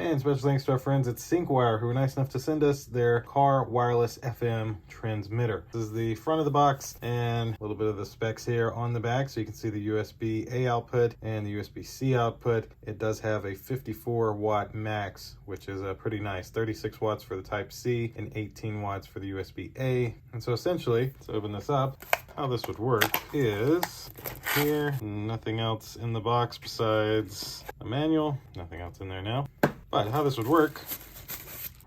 And special thanks to our friends at Syncwire, who were nice enough to send us their car wireless FM transmitter. This is the front of the box and a little bit of the specs here on the back, so you can see the USB-A output and the USB-C output. It does have a 54 watt max, which is pretty nice. 36 watts for the Type-C and 18 watts for the USB-A. And so essentially, let's open this up. How this would work is here, nothing else in the box besides a manual, nothing else in there now. But how this would work,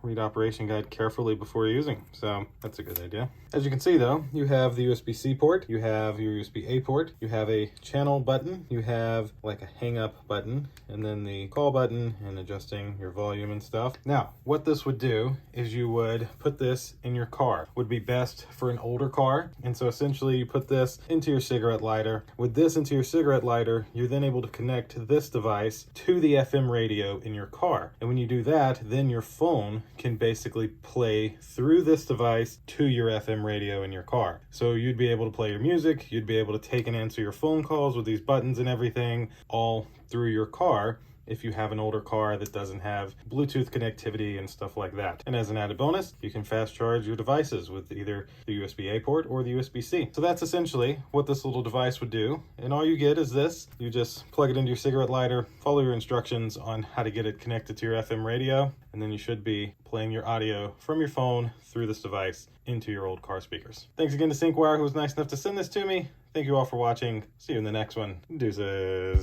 read operation guide carefully before using. So that's a good idea. As you can see though, you have the USB-C port, you have your USB-A port, you have a channel button, you have like a hang up button, and then the call button and adjusting your volume and stuff. Now, what this would do is you would put this in your car. Would be best for an older car. And so essentially you put this into your cigarette lighter. With this into your cigarette lighter, you're then able to connect this device to the FM radio in your car. And when you do that, then your phone can basically play through this device to your FM radio in your car. So you'd be able to play your music, you'd be able to take and answer your phone calls with these buttons and everything all through your car if you have an older car that doesn't have Bluetooth connectivity and stuff like that. And as an added bonus, you can fast charge your devices with either the USB-A port or the USB-C. So that's essentially what this little device would do. And all you get is this. You just plug it into your cigarette lighter, follow your instructions on how to get it connected to your FM radio, and then you should be playing your audio from your phone through this device into your old car speakers. Thanks again to Syncwire, who was nice enough to send this to me. Thank you all for watching. See you in the next one. Deuces.